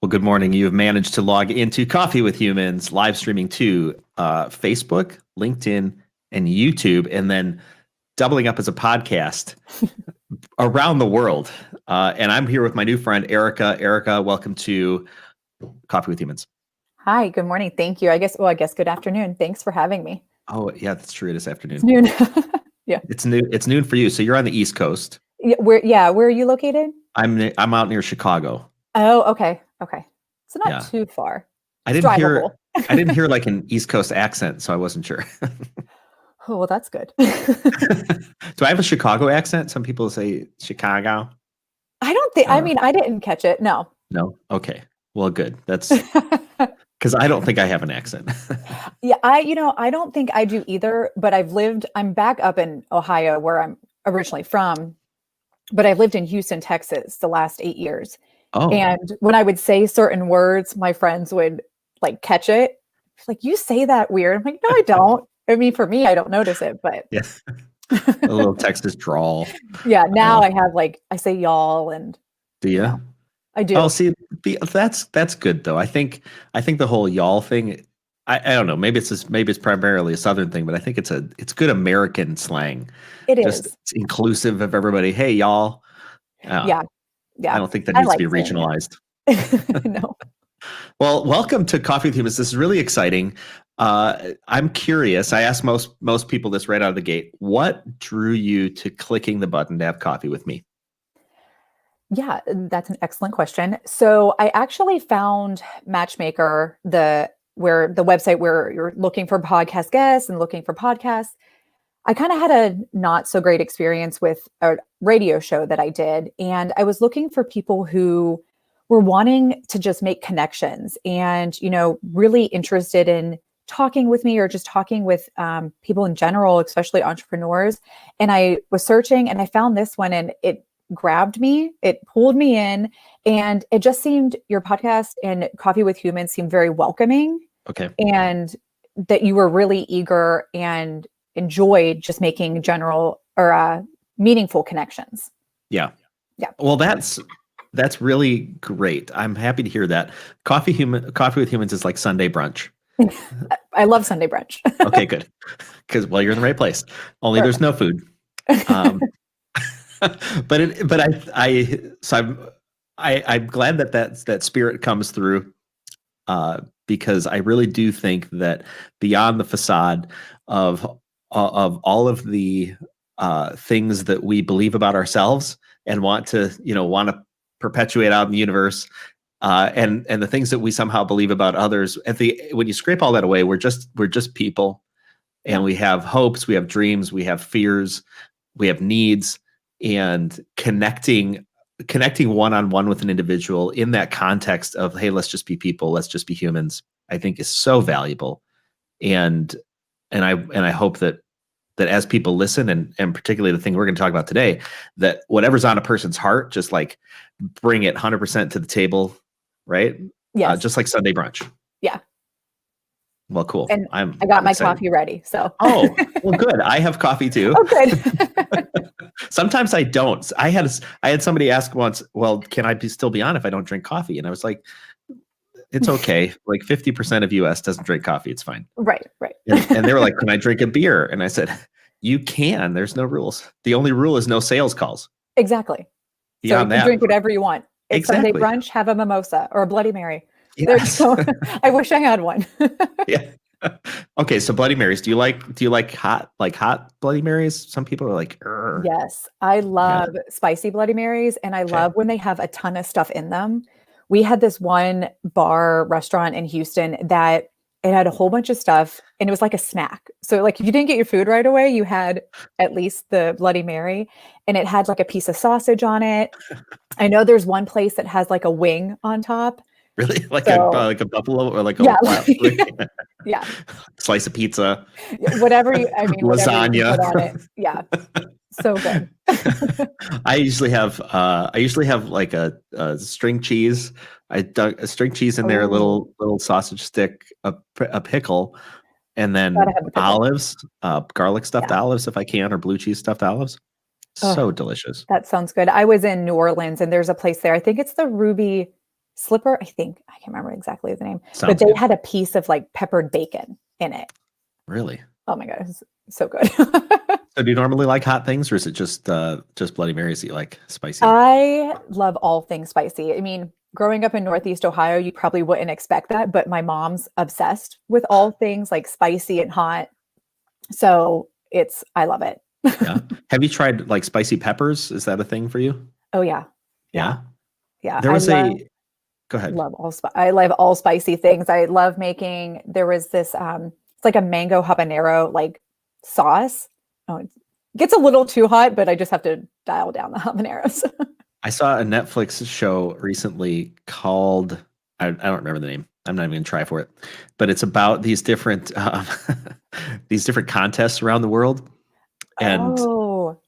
Well, good morning. You have managed to log into Coffee with Humans, live streaming to Facebook, LinkedIn, and YouTube, and then doubling up as a podcast around the world. And I'm here with my new friend, Erica. Erica, welcome to Coffee with Humans. Hi, good morning. Thank you. I guess good afternoon. Thanks for having me. Oh, yeah, that's true. It is afternoon. It's noon. Yeah. It's noon. It's noon for you. So you're on the East Coast. Yeah, where are you located? I'm out near Chicago. Oh, okay. Okay. So not too far. I didn't hear like an East Coast accent, so I wasn't sure. Oh, well, that's good. Do I have a Chicago accent? Some people say Chicago. I don't think, I didn't catch it. No. No? Okay. Well, good. That's because I don't think I have an accent. Yeah, I don't think I do either, but I'm back up in Ohio where I'm originally from, but I've lived in Houston, Texas the last 8 years. Oh. And when I would say certain words, my friends would like catch it. Like, you say that weird. I'm like, no, I don't. I mean, for me, I don't notice it, but yeah, a little Texas drawl. Yeah, now I say y'all, and do you? I do. Oh, see, that's good though. I think the whole y'all thing. I don't know. Maybe it's primarily a Southern thing, but I think it's good American slang. It Just, is. it's inclusive of everybody. Hey, y'all. Yeah. I don't think that needs to be regionalized. No. Well, welcome to Coffee with Humans. This is really exciting. I'm curious. I asked most people this right out of the gate. What drew you to clicking the button to have coffee with me? Yeah, that's an excellent question. So I actually found Matchmaker, the website where you're looking for podcast guests and looking for podcasts. I kind of had a not so great experience with a radio show that I did. And I was looking for people who were wanting to just make connections and, really interested in talking with me or just talking with people in general, especially entrepreneurs. And I was searching and I found this one and it grabbed me, it pulled me in, and it just seemed, your podcast and Coffee with Humans seemed very welcoming. Okay. And that you were really eager and enjoyed just making general or meaningful connections. Yeah. Yeah. Well, that's really great. I'm happy to hear that. Coffee with Humans is like Sunday brunch. I love Sunday brunch. Okay, good. Because you're in the right place. Only there's no food. But I'm glad that spirit comes through. Because I really do think that beyond the facade of all of the things that we believe about ourselves and want to perpetuate out in the universe, and the things that we somehow believe about others, when you scrape all that away, we're just people, and we have hopes, we have dreams, we have fears, we have needs, and connecting one-on-one with an individual in that context of, hey, let's just be people, let's just be humans, I think is so valuable. And I hope that as people listen, and particularly the thing we're going to talk about today, that whatever's on a person's heart, just like bring it 100% to the table, right? Yes. Just like Sunday brunch. Yeah. Well, cool. And I got my coffee ready. So. Oh, well, good. I have coffee too. Oh, good. Sometimes I don't. I had somebody ask once, well, can I still be on if I don't drink coffee? And I was like, it's okay. Like 50% of US doesn't drink coffee. It's fine. Right. And they were like, can I drink a beer? And I said, you can. There's no rules. The only rule is no sales calls. Exactly. Beyond so you can drink whatever you want. It's exactly. Sunday brunch, have a mimosa or a Bloody Mary. Yes. I wish I had one. Yeah. Okay, so Bloody Marys. Do you like hot Bloody Marys? Some people are like, "Urgh." Yes, I love spicy Bloody Marys, and I love when they have a ton of stuff in them. We had this one restaurant in Houston that it had a whole bunch of stuff, and it was like a snack. So like if you didn't get your food right away, you had at least the Bloody Mary, and it had like a piece of sausage on it. I know there's one place that has like a wing on top. Really? Like a buffalo or like a yeah. Slice of pizza. Whatever lasagna. Whatever you put on it. Yeah. So good. I usually have like a string cheese. I dug a string cheese in there, a little sausage stick, a pickle, and then olives, garlic stuffed olives if I can, or blue cheese stuffed olives. So delicious. That sounds good. I was in New Orleans and there's a place there. I think it's the Ruby Slipper, I think. I can't remember exactly the name, but Sounds they good. had a piece of like peppered bacon in it. Really? Oh my God, it was so good. So do you normally like hot things, or is it just Bloody Marys that you like spicy? I love all things spicy. I mean, growing up in Northeast Ohio, you probably wouldn't expect that, but my mom's obsessed with all things like spicy and hot. So I love it. Yeah. Have you tried like spicy peppers? Is that a thing for you? Oh yeah. Yeah. Yeah. Yeah. There was a, go ahead. I love all spicy things. I love making, there was this, it's like a mango habanero like sauce. Oh, it gets a little too hot, but I just have to dial down the habaneros. I saw a Netflix show recently called, I don't remember the name. I'm not even gonna try for it, but it's about these different these different contests around the world. And Oh,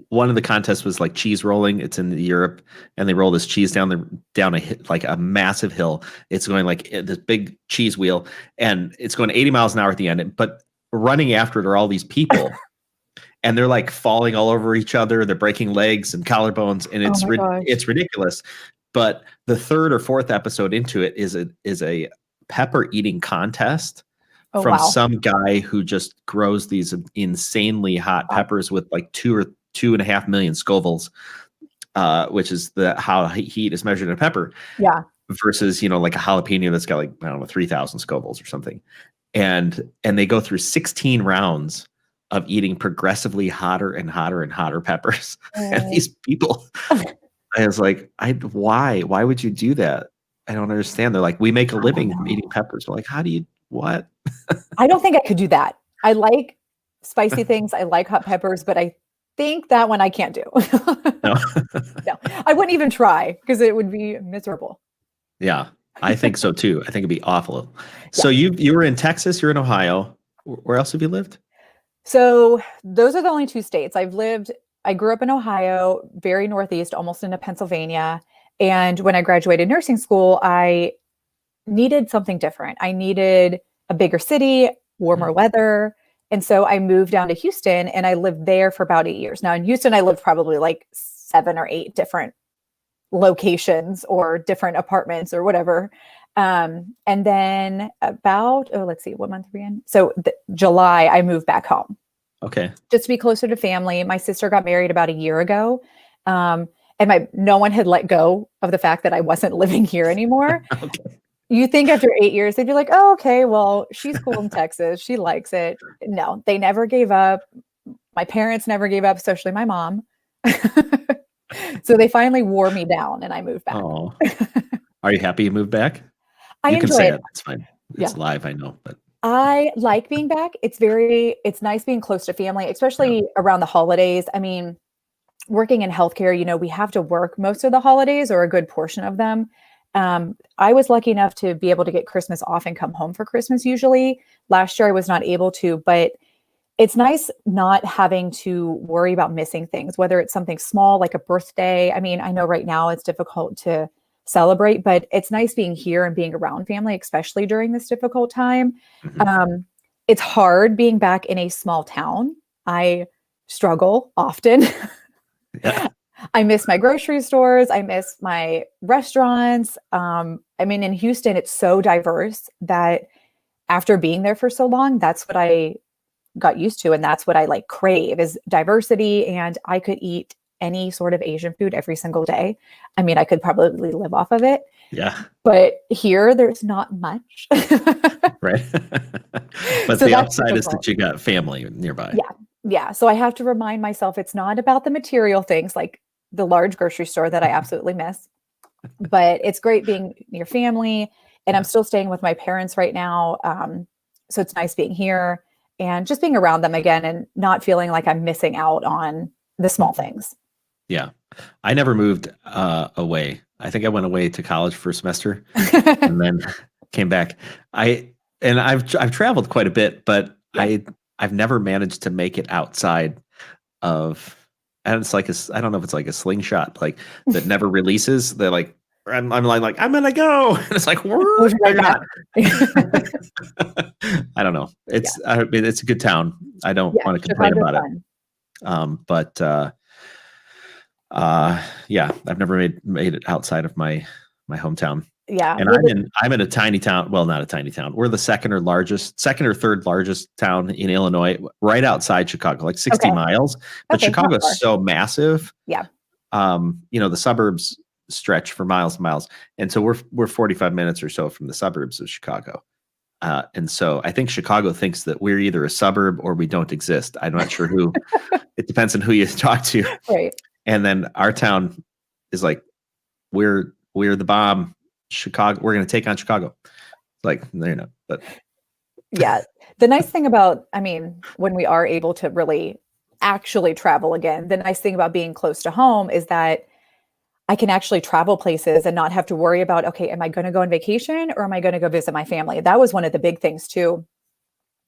one of the contests was like cheese rolling. It's in Europe, and they roll this cheese like a massive hill. It's going like this big cheese wheel, and it's going 80 miles an hour at the end. But running after it are all these people, and they're like falling all over each other. They're breaking legs and collarbones, and oh my gosh. it's ridiculous. But the third or fourth episode into it is a pepper eating contest Oh, from wow. some guy who just grows these insanely hot peppers with like 2.5 million Scovilles, which is how heat is measured in a pepper. Yeah. Versus, like a jalapeno that's got like, I don't know, 3,000 Scovilles or something. And they go through 16 rounds of eating progressively hotter and hotter and hotter peppers. And these people, I was like, why would you do that? I don't understand. They're like, we make a living from eating peppers. We're like, what? I don't think I could do that. I like spicy things. I like hot peppers, but I think that one I can't do. No. No, I wouldn't even try because it would be miserable. Yeah, I think so too. I think it'd be awful. So you were in Texas, you're in Ohio. Where else have you lived? So those are the only two states I grew up in Ohio, very Northeast, almost into Pennsylvania. And when I graduated nursing school, I needed something different. I needed a bigger city, warmer weather. And so I moved down to Houston and I lived there for about 8 years. Now in Houston, I lived probably like 7 or 8 different locations or different apartments or whatever. And then about, let's see, what month are we in? So July, I moved back home. Okay. Just to be closer to family. My sister got married about a year ago. And no one had let go of the fact that I wasn't living here anymore. Okay. You think after 8 years, they'd be like, oh, okay, well, she's cool in Texas. She likes it. No, they never gave up. My parents never gave up, especially my mom. So they finally wore me down and I moved back. Oh, are you happy you moved back? I You can enjoy say it. it. It's fine. It's live, I know, but I like being back. It's nice being close to family, especially around the holidays. I mean, working in healthcare, we have to work most of the holidays or a good portion of them. I was lucky enough to be able to get Christmas off and come home for Christmas usually. Last year I was not able to, but it's nice not having to worry about missing things, whether it's something small like a birthday. I mean, I know right now it's difficult to celebrate, but it's nice being here and being around family, especially during this difficult time. It's hard being back in a small town. I struggle often. yeah. I miss my grocery stores. I miss my restaurants. I mean, in Houston, it's so diverse that after being there for so long, that's what I got used to. And that's what I like crave is diversity. And I could eat any sort of Asian food every single day. I mean, I could probably live off of it. Yeah. But here, there's not much. Right. But So the that's upside is difficult. that you got family nearby. Yeah. Yeah. So I have to remind myself it's not about the material things like the large grocery store that I absolutely miss, but it's great being near family. And I'm still staying with my parents right now. So it's nice being here and just being around them again and not feeling like I'm missing out on the small things. Yeah. I never moved away. I think I went away to college for a semester and then came back. I've traveled quite a bit, but I've never managed to make it outside of, and it's like I don't know if it's like a slingshot, like that never releases. They're like, I'm like, I'm gonna go. And it's like, you're not. I don't know. I mean, it's a good town. I don't want to complain about it. But I've never made it outside of my hometown. Yeah. And Well, I'm in a tiny town. Well, not a tiny town. We're the second or third largest town in Illinois, right outside Chicago, like 60 okay. miles. But Okay. Not Chicago is far. so massive. Yeah. The suburbs stretch for miles and miles. And so we're 45 minutes or so from the suburbs of Chicago. And so I think Chicago thinks that we're either a suburb or we don't exist. I'm not sure who. It depends on who you talk to. Right. And then our town is like, we're the bomb. Chicago, we're going to take on Chicago. Like, but Yeah. The nice thing about, I mean, when we are able to really actually travel again, the nice thing about being close to home is that I can actually travel places and not have to worry about, okay, am I going to go on vacation or am I going to go visit my family? That was one of the big things too.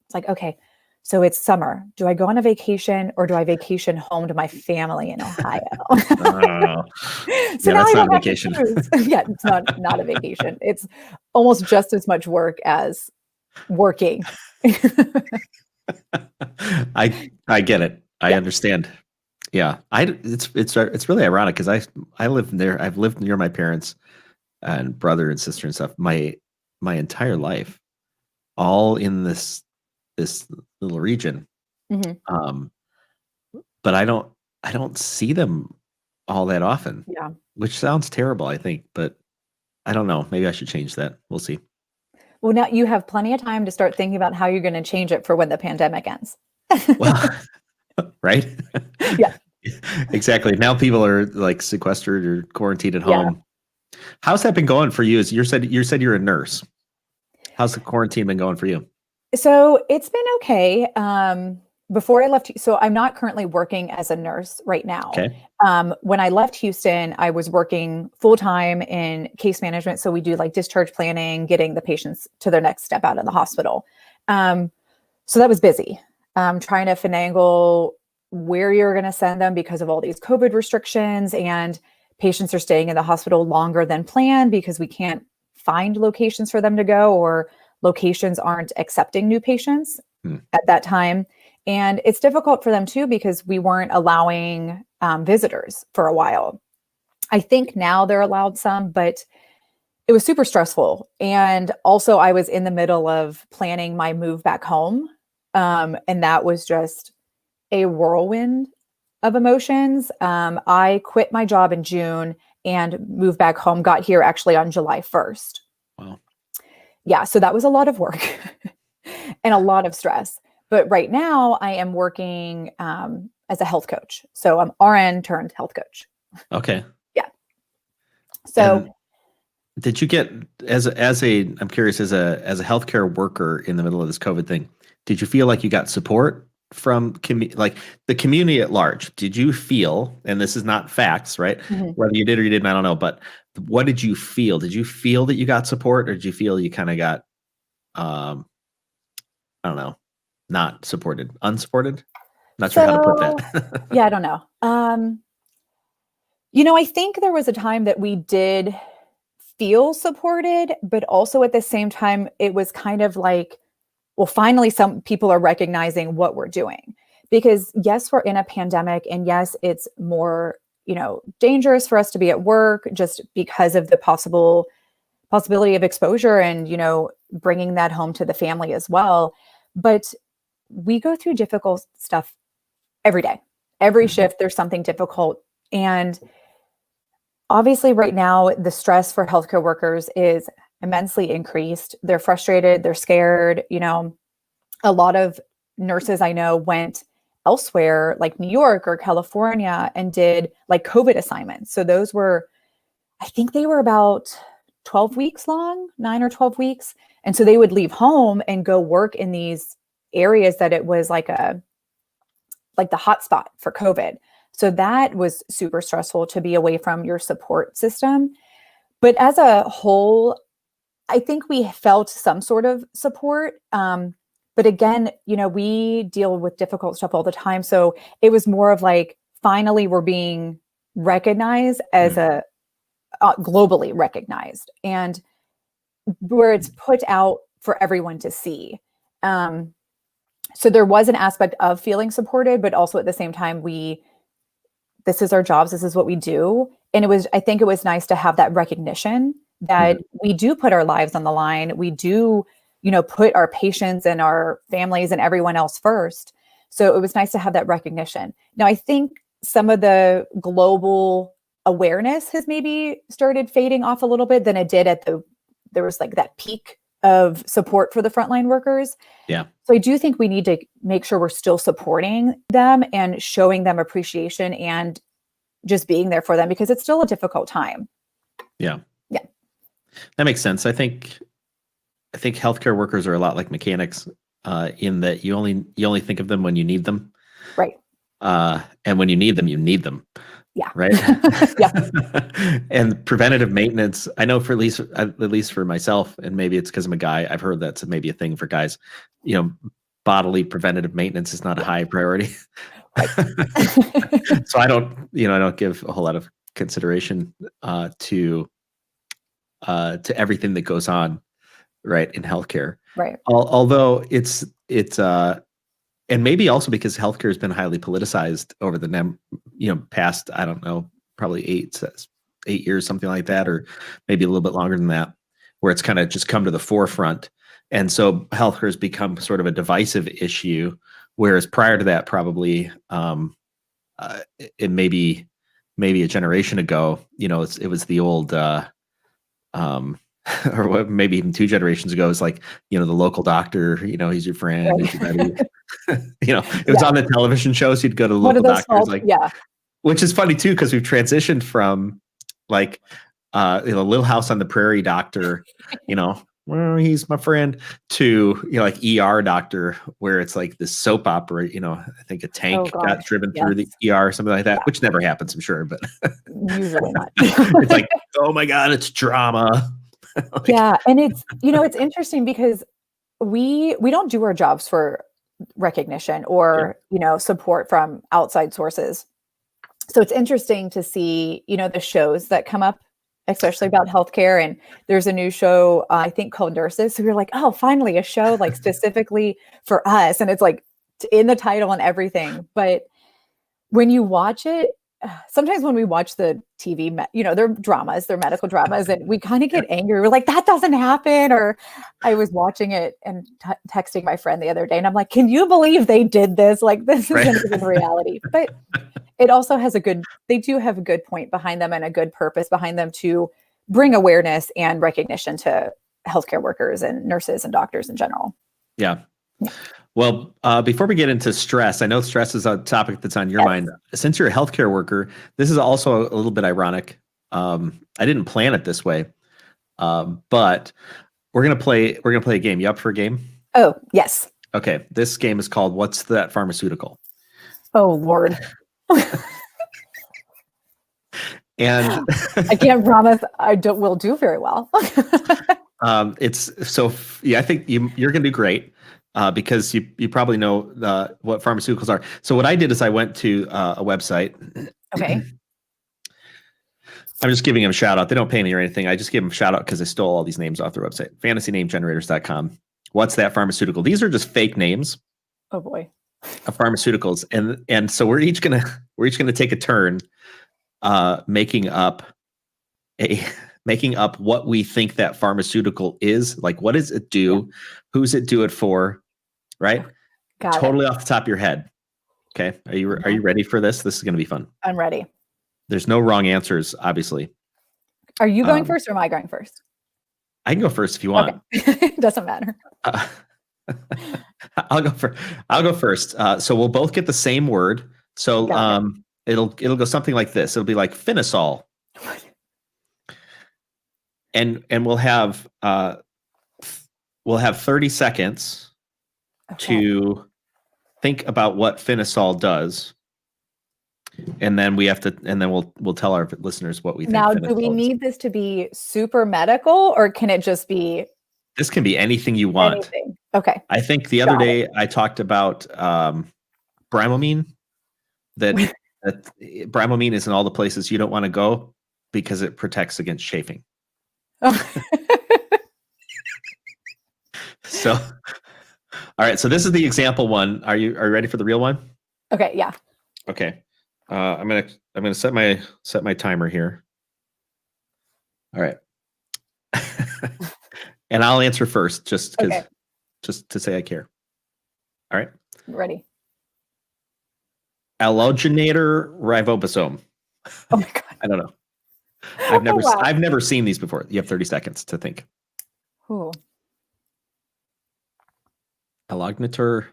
It's like, okay, so it's summer. Do I go on a vacation or do I vacation home to my family in Ohio? yeah, So now that's I not a don't have to vacation. choose. Yeah, it's not a vacation. It's almost just as much work as working. I get it. I Yeah. understand. Yeah, it's really ironic because I live there. I've lived near my parents and brother and sister and stuff my entire life, all in this little region. Mhm. But I don't see them all that often, Yeah. which sounds terrible, I think, but I don't know. Maybe I should change that. We'll see. Well, now you have plenty of time to start thinking about how you're going to change it for when the pandemic ends. Well, right? Yeah. Exactly. Now people are like sequestered or quarantined at Yeah. home. How's that been going for you? As you said you're a nurse. How's the quarantine been going for you? So it's been okay. Before I left, so I'm not currently working as a nurse right now. Okay. When I left Houston, I was working full time in case management. So we do like discharge planning, getting the patients to their next step out of the hospital. So that was busy. Trying to finagle where you're going to send them because of all these COVID restrictions, and patients are staying in the hospital longer than planned because we can't find locations for them to go, or locations aren't accepting new patients at that time. And it's difficult for them too because we weren't allowing visitors for a while. I think now they're allowed some, but it was super stressful. And also, I was in the middle of planning my move back home. And that was just a whirlwind of emotions. I quit my job in June and moved back home, got here actually on July 1st. Wow. Yeah, so that was a lot of work and a lot of stress. But right now I am working as a health coach. So I'm RN turned health coach. Okay. Yeah. So And did you get I'm curious, as a healthcare worker in the middle of this COVID thing, did you feel like you got support from like the community at large? Did you feel, and this is not facts, right? Whether you did or you didn't, I don't know, but what did you feel? Did you feel that you got support, or did you feel you kind of got, I don't know, not supported, unsupported? Not sure how to put that. yeah, I don't know. I think there was a time that we did feel supported, but also at the same time, it was kind of like, well, finally, some people are recognizing what we're doing. Because yes, we're in a pandemic, and yes, it's more, dangerous for us to be at work just because of the possibility of exposure and, bringing that home to the family as well. But we go through difficult stuff every day. Every shift, there's something difficult. And obviously, right now, the stress for healthcare workers is immensely increased. They're frustrated, they're scared. A lot of nurses I know went elsewhere, like New York or California, and did like COVID assignments. So those were, I think they were about 12 weeks long, 9 or 12 weeks. And so they would leave home and go work in these areas that it was like the hotspot for COVID. So that was super stressful to be away from your support system. But as a whole, I think we felt some sort of support. But again, we deal with difficult stuff all the time. So it was more of like, finally, we're being recognized as globally recognized, and where it's put out for everyone to see. So there was an aspect of feeling supported, but also at the same time, this is our jobs, this is what we do. And I think it was nice to have that recognition that we do put our lives on the line. We do, put our patients and our families and everyone else first. So it was nice to have that recognition. Now, I think some of the global awareness has maybe started fading off a little bit than it did there was like that peak of support for the frontline workers. Yeah. So I do think we need to make sure we're still supporting them and showing them appreciation and just being there for them, because it's still a difficult time. Yeah. Yeah. That makes sense. I think healthcare workers are a lot like mechanics, in that you only think of them when you need them. Right. And when you need them, you need them. Yeah. Right. Yeah. And preventative maintenance, I know at least for myself, and maybe it's because I'm a guy, I've heard that's maybe a thing for guys, bodily preventative maintenance is not a high priority. Right. So I don't give a whole lot of consideration to everything that goes on, right, in healthcare. Right. Although it's and maybe also because healthcare has been highly politicized over the past, I don't know, probably 8 years, something like that, or maybe a little bit longer than that, where it's kind of just come to the forefront. And so healthcare has become sort of a divisive issue, whereas prior to that, probably it maybe a generation ago, it was the old or what, maybe even 2 generations ago, it's like, the local doctor, he's your friend, he's your buddy. It was on the television shows. You'd go to the local doctors, which is funny too, because we've transitioned from like, Little House on the Prairie doctor, well, he's my friend, to, like ER doctor, where it's like this soap opera, I think a tank got driven through the ER or something like that, which never happens, I'm sure, but usually not. It's like, oh my God, it's drama. Yeah. And it's, it's interesting because we don't do our jobs for recognition or, support from outside sources. So it's interesting to see, the shows that come up, especially about healthcare. And there's a new show, I think called Nurses. So we're like, oh, finally a show like specifically for us. And it's like in the title and everything. But when you watch it, sometimes when we watch the TV, they're dramas, they're medical dramas, and we kind of get angry. We're like, that doesn't happen. Or I was watching it and texting my friend the other day, and I'm like, can you believe they did this? Like, this isn't even reality. But it also has they do have a good point behind them and a good purpose behind them to bring awareness and recognition to healthcare workers and nurses and doctors in general. Yeah. Well, before we get into stress, I know stress is a topic that's on your mind. Since you're a healthcare worker, this is also a little bit ironic. I didn't plan it this way, but we're gonna play a game. You up for a game? Oh, yes. Okay. This game is called "What's That Pharmaceutical?" Oh, Lord. And I can't promise we'll do very well. It's so, I think you're gonna do great. Because you probably know what pharmaceuticals are. So what I did is I went to a website. Okay. I'm just giving them a shout out. They don't pay me or anything. I just gave them a shout out because I stole all these names off their website. FantasyNameGenerators.com. What's That Pharmaceutical? These are just fake names. Oh boy. Of pharmaceuticals, and so we're each gonna take a turn, making up what we think that pharmaceutical is. Like, what does it do? Yeah. Who's it do it for? Right? Totally off the top of your head. Okay. Are you ready for this? This is going to be fun. I'm ready. There's no wrong answers, obviously. Are you going first or am I going first? I can go first if you want. Okay. It doesn't matter. I'll go first. So we'll both get the same word. So it'll go something like this. It'll be like Finisol. And we'll have 30 seconds to think about what Finisol does, and then we'll tell our listeners what we think. Now, do we need this to be super medical, or can it just be? This can be anything you want. Anything. Okay. I think the other day I talked about Brimamine. That Brimamine is in all the places you don't want to go because it protects against chafing. So, all right. So this is the example one. Are you ready for the real one? Okay. Yeah. Okay. I'm gonna set my timer here. All right. And I'll answer first, just Okay. to say I care. All right. Ready. Allogenator ribosome. Oh my God. I don't know. Oh, wow. I've never seen these before. You have 30 seconds to think. Ooh. Allogenator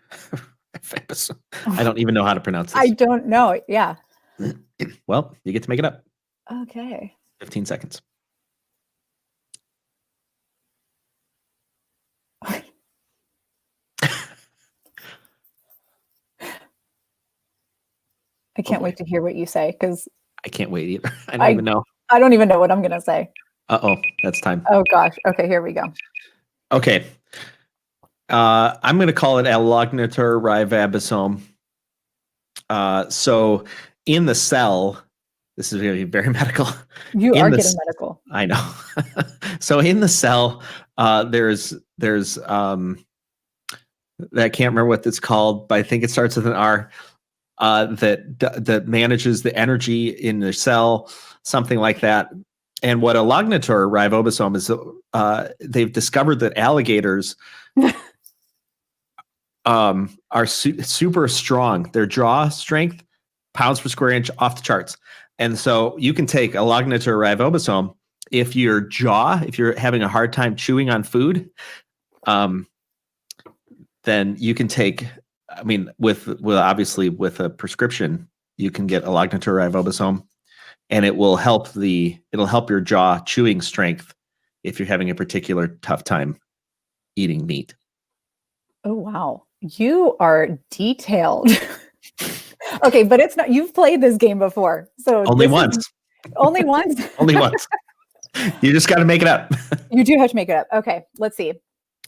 ribosome. I don't even know how to pronounce I this. don't know. Yeah. Well, you get to make it up. Okay. 15 seconds. I can't wait to hear what you say because I can't wait either. I don't even know. I don't even know what I'm going to say. Uh-oh, that's time. Oh gosh. Okay, here we go. Okay. I'm going to call it allogenator ribosome. So in the cell, this is going to be very medical. You are getting medical. I know. So in the cell, there's I can't remember what it's called, but I think it starts with an R. That manages the energy in the cell, something like that. And what allogenator ribosome is, they've discovered that alligators are super strong. Their jaw strength, pounds per square inch, off the charts. And so you can take allogenator ribosome if you're having a hard time chewing on food, then you can take. I mean, with obviously with a prescription, you can get allogenator ribosome, and it'll help your jaw chewing strength if you're having a particular tough time eating meat. Oh wow, you are detailed. Okay, but it's not. You've played this game before, so Only once. Only once. Only once. You just got to make it up. You do have to make it up. Okay, let's see.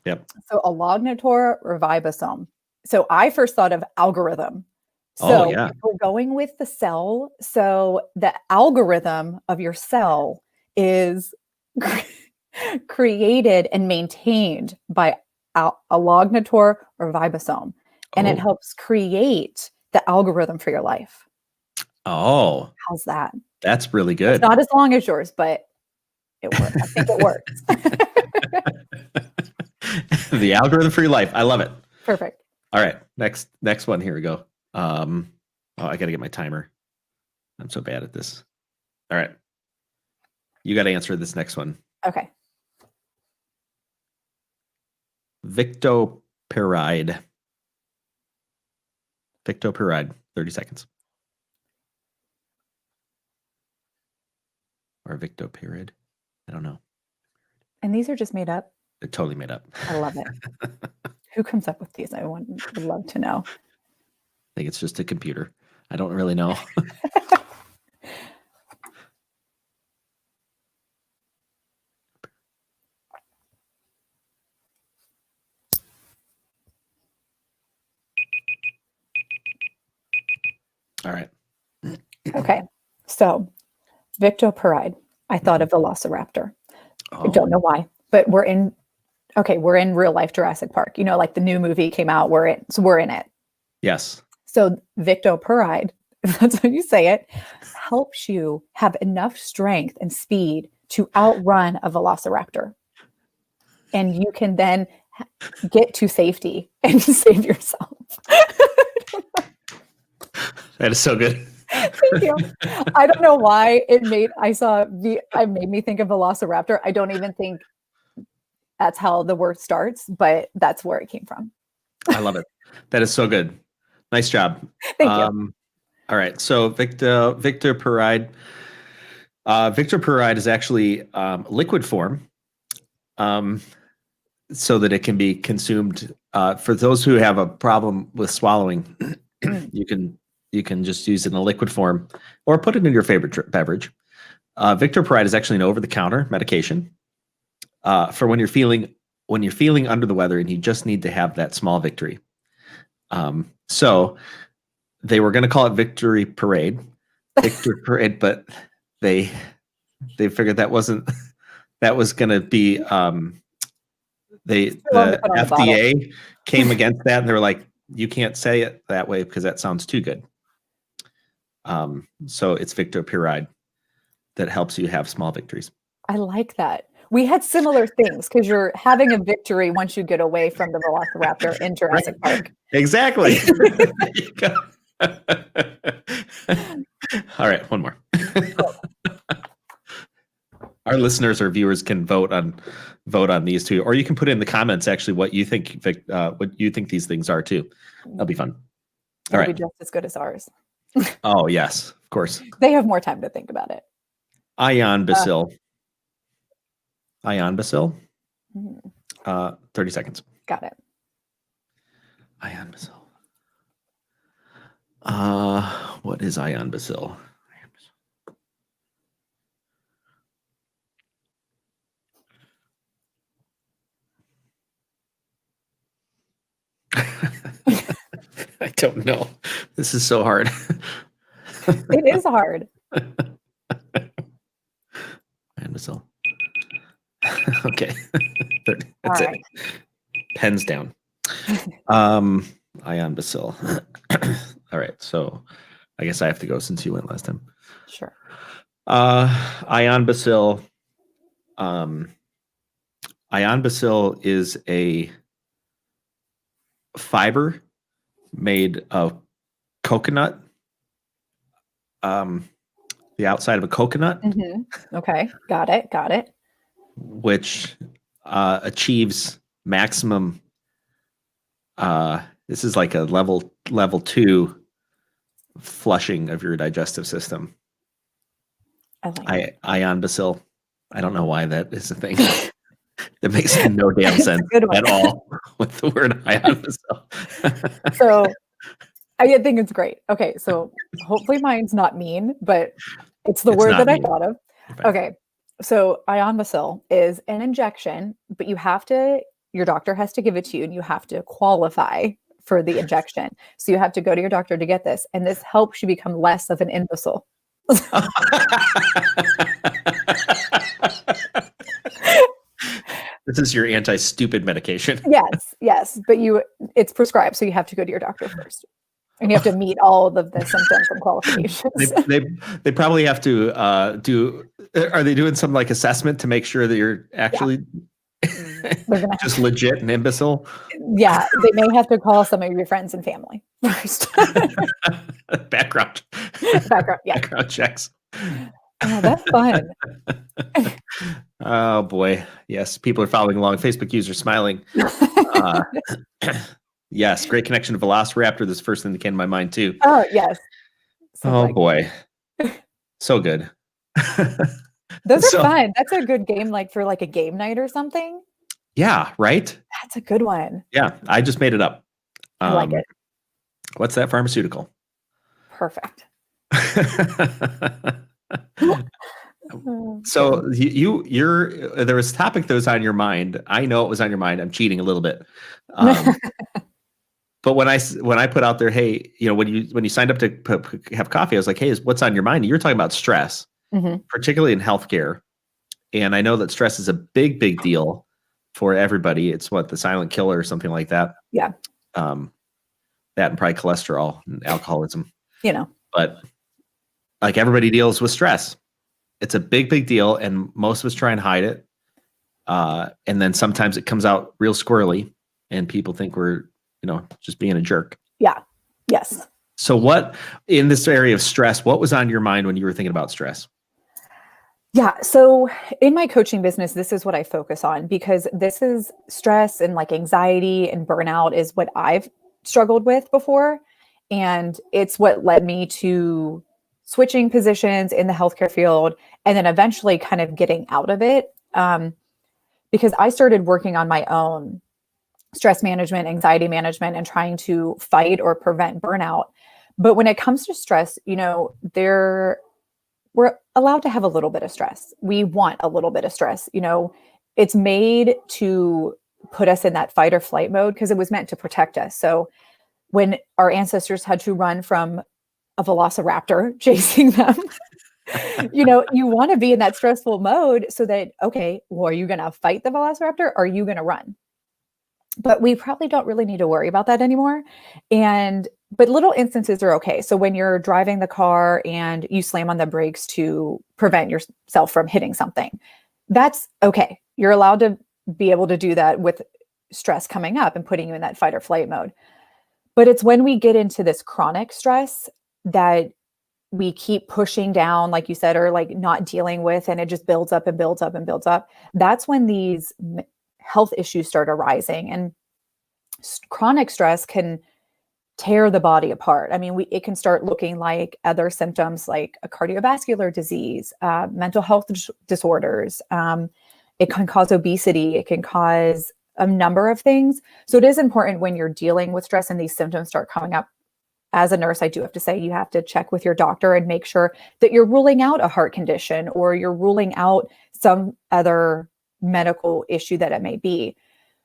Yep. So allogenator ribosome. So I first thought of algorithm. So if we're going with the cell, so the algorithm of your cell is created and maintained by allogenator ribosome, and it helps create the algorithm for your life. Oh, how's that? That's really good. It's not as long as yours, but it works. I think it works. The algorithm for your life. I love it. Perfect. All right. Next one. Here we go. I got to get my timer. I'm so bad at this. All right. You got to answer this next one. Okay. Victoperide. 30 seconds. Or Victoperide. I don't know. And these are just made up? They're totally made up. I love it. Who comes up with these? Would love to know. I think it's just a computer. I don't really know. All right. Okay. So, Victoperide. I thought of Velociraptor. I don't know why, but we're in real life Jurassic Park. You know, like the new movie came out, we're in it. Yes. So Victoperide, if that's how you say it, helps you have enough strength and speed to outrun a Velociraptor. And you can then get to safety and save yourself. That is so good. Thank you. I don't know why it made me think of Velociraptor. I don't even think that's how the word starts, but that's where it came from. I love it. That is so good. Nice job. Thank you. All right. So Victoperide. Victoperide is actually liquid form, so that it can be consumed. For those who have a problem with swallowing, you can just use it in a liquid form or put it in your favorite beverage. Victoperide is actually an over-the-counter medication for when you're feeling under the weather and you just need to have that small victory. So they were going to call it Victory Parade, but they figured that was going to be the FDA came against that, and they were like, you can't say it that way because that sounds too good. So it's Victoperide that helps you have small victories. I like that. We had similar things because you're having a victory once you get away from the Velociraptor in Jurassic Park. Exactly. There you go. All right, one more. Our listeners or viewers can vote on these two, or you can put in the comments actually what you think these things are too. That'll be fun. All It'll right. be just as good as ours. Oh yes, of course. They have more time to think about it. Ion bacil. Ion bacil. 30 seconds. Got it. Ion bacil. What is ion bacil? I don't know. This is so hard. It is hard. Ion bacil. Okay. That's All it. right. Pens down. Ion bacil. All right. So I guess I have to go since you went last time. Sure. Ion bacil. Ion bacil is a fiber made of coconut. The outside of a coconut. Mm-hmm. Okay. Got it. Which achieves maximum. This is like a level 2 flushing of your digestive system. I like Ion bacil. I don't know why that is a thing. That makes no damn sense at all with the word ion bacil. So I think it's great. Okay, so hopefully mine's not mean, but it's the word that I thought of. Okay, so ion bacil is an injection, but your doctor has to give it to you, and you have to qualify for the injection. So you have to go to your doctor to get this, and this helps you become less of an imbecile. This is your anti-stupid medication. Yes, but it's prescribed, so you have to go to your doctor first. And you have to meet all of the symptoms and qualifications. They probably have to are they doing some like assessment to make sure that you're actually just legit and imbecile? Yeah, they may have to call some of your friends and family first. Background checks. Oh, that's fun. Oh boy. Yes, people are following along. Facebook user smiling. Yes, great connection to Velociraptor. This is the first thing that came to my mind too. Oh yes. Boy. So good. Those are fun. That's a good game, like for like a game night or something. Yeah, right? That's a good one. Yeah, I just made it up. I like it. What's that? Pharmaceutical. Perfect. So you're there was a topic that was on your mind. I know it was on your mind. I'm cheating a little bit. But when I put out there, hey, when you signed up to have coffee, I was like, hey, what's on your mind? And you're talking about stress, particularly in healthcare. And I know that stress is a big, big deal for everybody. It's the silent killer or something like that. Yeah. That and probably cholesterol and alcoholism. But like everybody deals with stress. It's a big, big deal. And most of us try and hide it. And then sometimes it comes out real squirrely and people think we're, just being a jerk. Yeah. Yes. So what, in this area of stress, what was on your mind when you were thinking about stress? Yeah. So in my coaching business, this is what I focus on because this is stress and like anxiety and burnout is what I've struggled with before. And it's what led me to switching positions in the healthcare field and then eventually kind of getting out of it. Because I started working on my own stress management, anxiety management, and trying to fight or prevent burnout. But when it comes to stress, we're allowed to have a little bit of stress. We want a little bit of stress. It's made to put us in that fight or flight mode because it was meant to protect us. So when our ancestors had to run from a velociraptor chasing them, you want to be in that stressful mode so that, okay, well, are you going to fight the velociraptor or are you going to run? But we probably don't really need to worry about that anymore. But little instances are okay. So when you're driving the car and you slam on the brakes to prevent yourself from hitting something, that's okay. You're allowed to be able to do that with stress coming up and putting you in that fight or flight mode. But it's when we get into this chronic stress that we keep pushing down, like you said, or like not dealing with, and it just builds up and builds up and builds up. That's when these health issues start arising. And chronic stress can tear the body apart. I mean, it can start looking like other symptoms like a cardiovascular disease, mental health disorders. It can cause obesity. It can cause a number of things. So it is important when you're dealing with stress and these symptoms start coming up. As a nurse, I do have to say you have to check with your doctor and make sure that you're ruling out a heart condition or you're ruling out some other medical issue that it may be.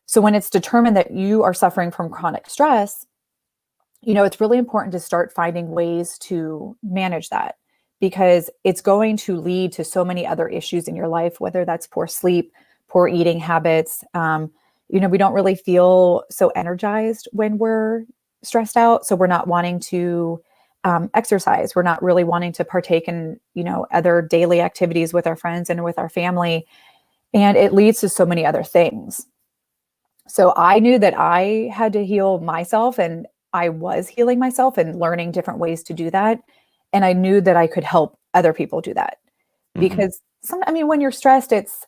So when it's determined that you are suffering from chronic stress, it's really important to start finding ways to manage that, because it's going to lead to so many other issues in your life, whether that's poor sleep, poor eating habits. We don't really feel so energized when we're stressed out. So we're not wanting to exercise. We're not really wanting to partake in, other daily activities with our friends and with our family. And it leads to so many other things. So I knew that I had to heal myself, and I was healing myself and learning different ways to do that. And I knew that I could help other people do that, because when you're stressed, it's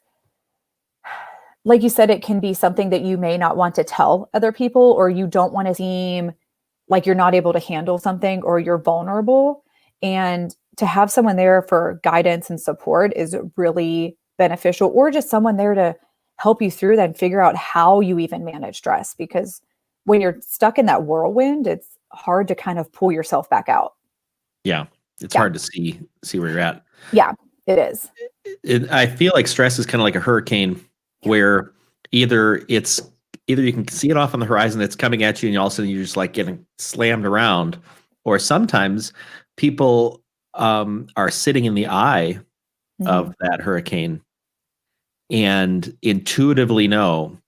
like you said, it can be something that you may not want to tell other people, or you don't want to seem like you're not able to handle something or you're vulnerable. And to have someone there for guidance and support is really beneficial, or just someone there to help you through that and figure out how you even manage stress. Because when you're stuck in that whirlwind, it's hard to kind of pull yourself back out. Yeah. It's hard to see where you're at. Yeah, it is. I feel like stress is kind of like a hurricane, where either you can see it off on the horizon, it's coming at you, and all of a sudden you're just like getting slammed around. Or sometimes people are sitting in the eye of that hurricane and intuitively know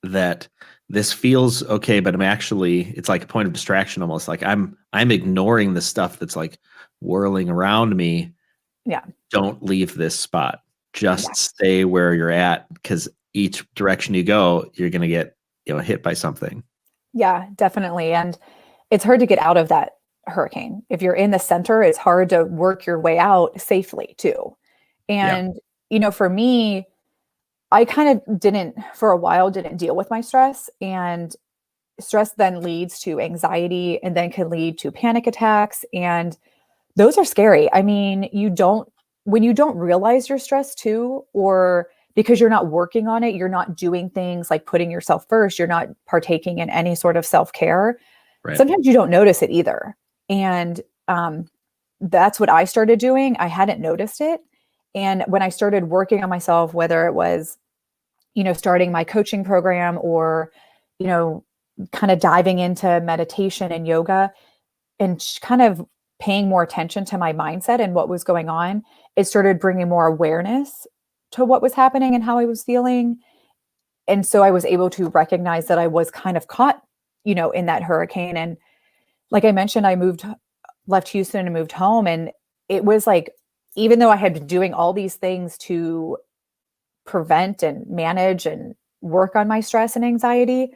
that this feels okay, but it's like a point of distraction, almost like I'm ignoring the stuff that's like whirling around me. Yeah. Don't leave this spot. Just stay where you're at, because each direction you go, you're going to get, hit by something. Yeah, definitely. And it's hard to get out of that hurricane. If you're in the center, it's hard to work your way out safely too. And, for me, I kind of for a while, didn't deal with my stress, and stress then leads to anxiety and then can lead to panic attacks. And those are scary. I mean, when you don't realize you're stressed too, or because you're not working on it, you're not doing things like putting yourself first, you're not partaking in any sort of self-care. Right. Sometimes you don't notice it either. And that's what I started doing. I hadn't noticed it. And when I started working on myself, whether it was, starting my coaching program or, kind of diving into meditation and yoga and kind of paying more attention to my mindset and what was going on, it started bringing more awareness to what was happening and how I was feeling. And so I was able to recognize that I was kind of caught, in that hurricane. And like I mentioned, I left Houston and moved home. And it was like, even though I had been doing all these things to prevent and manage and work on my stress and anxiety,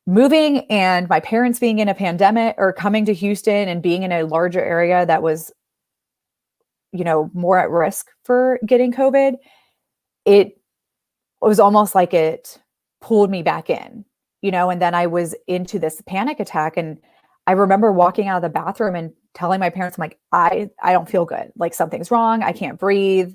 moving and my parents being in a pandemic, or coming to Houston and being in a larger area that was, more at risk for getting COVID, it was almost like it pulled me back in, and then I was into this panic attack. And I remember walking out of the bathroom and telling my parents, I'm like, I don't feel good. Like something's wrong. I can't breathe.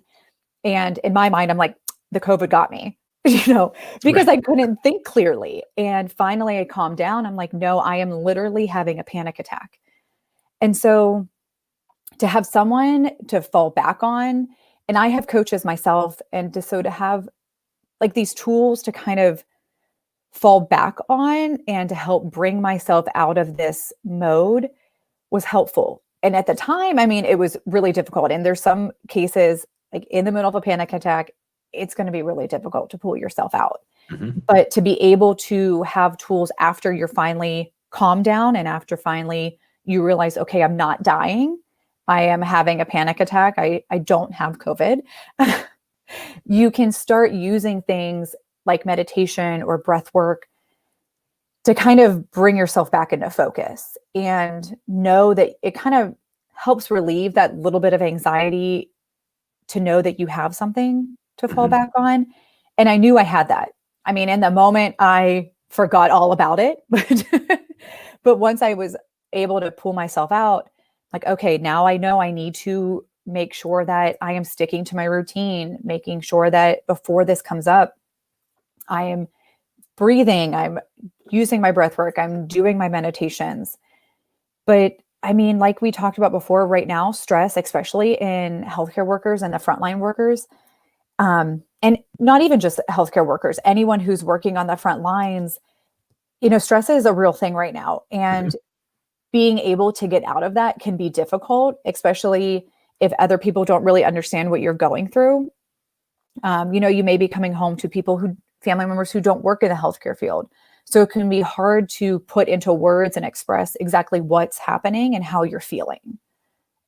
And in my mind, I'm like, the COVID got me, because I couldn't think clearly. And finally I calmed down. I'm like, no, I am literally having a panic attack. And so to have someone to fall back on, and I have coaches myself, and to have like these tools to kind of fall back on and to help bring myself out of this mode was helpful. And at the time, I mean, it was really difficult. And there's some cases, like in the middle of a panic attack, it's going to be really difficult to pull yourself out. But to be able to have tools after you're finally calmed down, and after finally you realize, okay, I'm not dying, I am having a panic attack, I don't have COVID. you can start using things like meditation or breath work to kind of bring yourself back into focus and know that it kind of helps relieve that little bit of anxiety to know that you have something to fall Mhm. back on. And I knew I had that. I mean, in the moment, I forgot all about it. But once I was able to pull myself out, like, okay, now I know I need to make sure that I am sticking to my routine, making sure that before this comes up, I am breathing, I'm using my breath work, I'm doing my meditations. But I mean, like we talked about before, right now, stress, especially in healthcare workers and the frontline workers, and not even just healthcare workers, anyone who's working on the front lines, stress is a real thing right now. Mhm. And being able to get out of that can be difficult, especially if other people don't really understand what you're going through. You may be coming home to family members who don't work in the healthcare field. So it can be hard to put into words and express exactly what's happening and how you're feeling.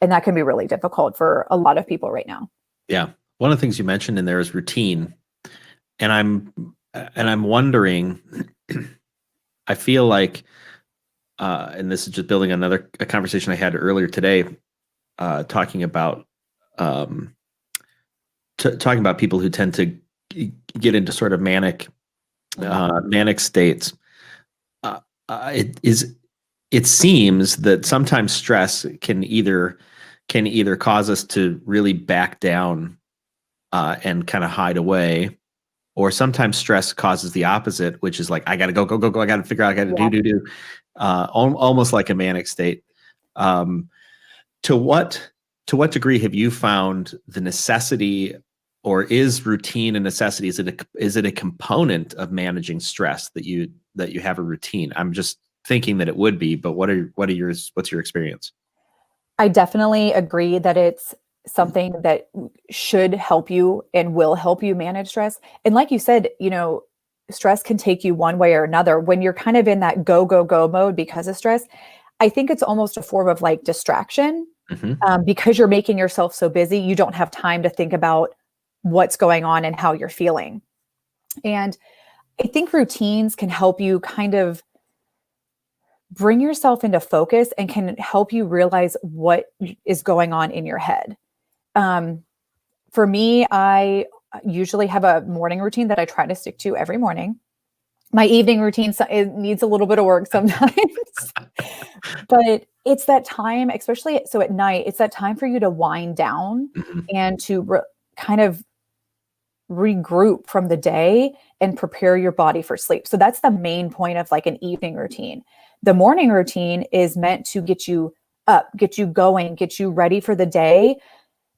And that can be really difficult for a lot of people right now. Yeah. One of the things you mentioned in there is routine. And I'm wondering, I feel like, and this is just building on a conversation I had earlier today, talking about talking about people who tend to get into sort of manic states. Uh, it is. It seems that sometimes stress can either cause us to really back down and kind of hide away, or sometimes stress causes the opposite, which is like, I got to go, go, go, go. I got to figure out, I got to Yeah. do. Almost like a manic state. Um, to what to what degree have you found the necessity, or is routine a necessity? Is it a component of managing stress that you have a routine? I'm just thinking that it would be, but what's your experience? I definitely agree that it's something that should help you and will help you manage stress. And like you said, stress can take you one way or another. When you're kind of in that go, go, go mode because of stress, I think it's almost a form of like distraction, Hmm. because you're making yourself so busy, you don't have time to think about what's going on and how you're feeling. And I think routines can help you kind of bring yourself into focus and can help you realize what is going on in your head. Um, for me, I usually have a morning routine that I try to stick to every morning. My evening routine, it needs a little bit of work sometimes, but it's that time, especially so at night, it's that time for you to wind down Hmm. and to kind of regroup from the day and prepare your body for sleep. So that's the main point of like an evening routine. The morning routine is meant to get you up, get you going, get you ready for the day,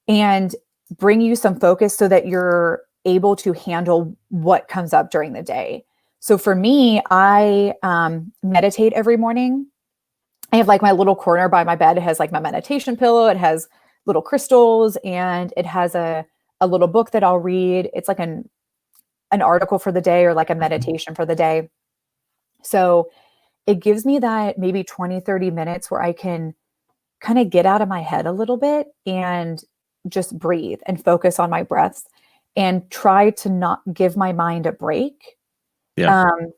and bring you some focus so that you're able to handle what comes up during the day. So for me, I meditate every morning. I have like my little corner by my bed. It has like my meditation pillow. It has little crystals, and it has a little book that I'll read. It's like an article for the day or like a meditation for the day. So it gives me that maybe 20, 30 minutes where I can kind of get out of my head a little bit and just breathe and focus on my breaths and try to not give my mind a break. Yeah. Um,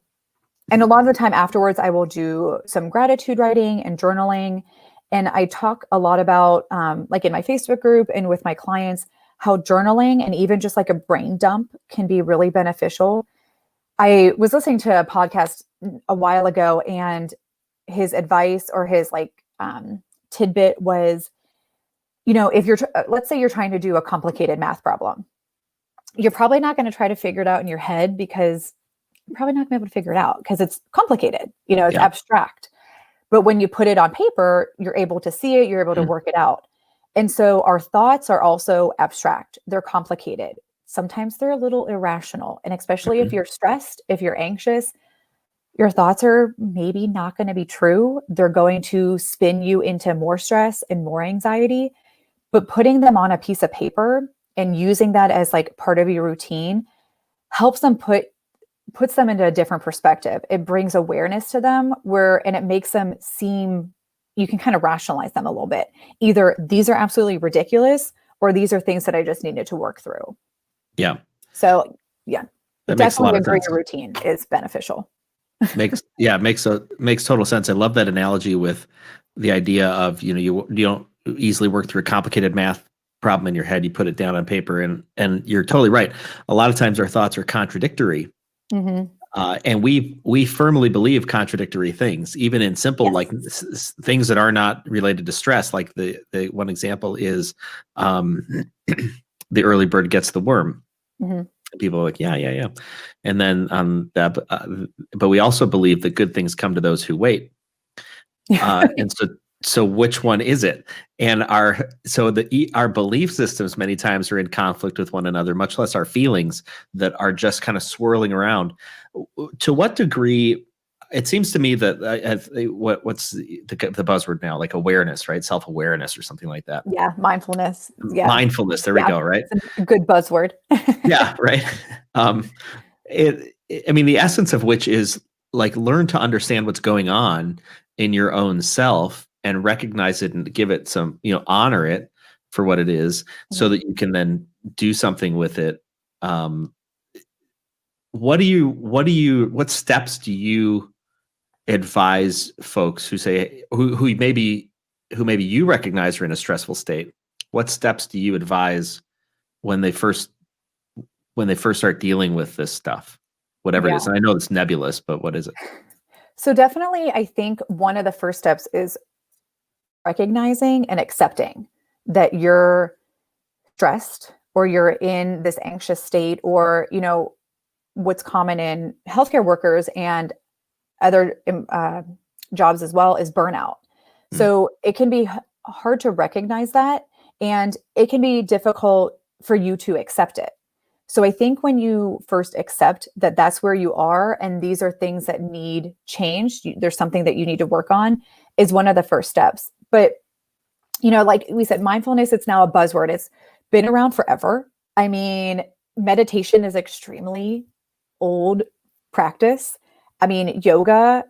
and a lot of the time afterwards, I will do some gratitude writing and journaling. And I talk a lot about, like in my Facebook group and with my clients, how journaling and even just like a brain dump can be really beneficial. I was listening to a podcast a while ago, and his advice or his like tidbit was, if let's say you're trying to do a complicated math problem, you're probably not going to try to figure it out in your head because you're probably not going to be able to figure it out because it's complicated, it's Yeah. abstract. But when you put it on paper, you're able to see it, you're able to Mhm. work it out. And so our thoughts are also abstract, they're complicated. Sometimes they're a little irrational. And especially if Mhm. you're stressed, if you're anxious, your thoughts are maybe not going to be true. They're going to spin you into more stress and more anxiety. But putting them on a piece of paper and using that as like part of your routine helps them puts them into a different perspective. It brings awareness to them and it makes them seem, you can kind of rationalize them a little bit. Either these are absolutely ridiculous or these are things that I just needed to work through. Yeah. So yeah, That makes a lot definitely a of sense. greater routine is beneficial. Makes total sense. I love that analogy with the idea of, you don't easily work through a complicated math problem in your head. You put it down on paper, and you're totally right. A lot of times our thoughts are contradictory. Mm-hmm. And we firmly believe contradictory things, even in simple, Yes. like things that are not related to stress. Like the one example is, um, the early bird gets the worm. Mm-hmm. People are like, yeah, yeah, yeah. And then but we also believe that good things come to those who wait. And so which one is it? And our belief systems many times are in conflict with one another, much less our feelings that are just kind of swirling around. To what degree? It seems to me that what's the buzzword now, like awareness, right? Self-awareness or something like that. Yeah, mindfulness. Yeah. Mindfulness. There we Yeah. go. Right. It's a good buzzword. Yeah. Right. Um, I mean, the essence of which is like learn to understand what's going on in your own self and recognize it and give it some, honor it for what it is, so Mhm. that you can then do something with it. Um, what steps do you advise folks who say, who maybe you recognize are in a stressful state? What steps do you advise when they first start dealing with this stuff, whatever it Yeah. is? And I know it's nebulous, but what is it? So definitely, I think one of the first steps is recognizing and accepting that you're stressed or you're in this anxious state, or, what's common in healthcare workers and other jobs as well is burnout. Mm, So it can be hard to recognize that, and it can be difficult for you to accept it. So I think when you first accept that that's where you are and these are things that need change, there's something that you need to work on, is one of the first steps. But like we said, mindfulness, it's now a buzzword. It's been around forever. I mean, meditation is extremely old practice. I mean, yoga,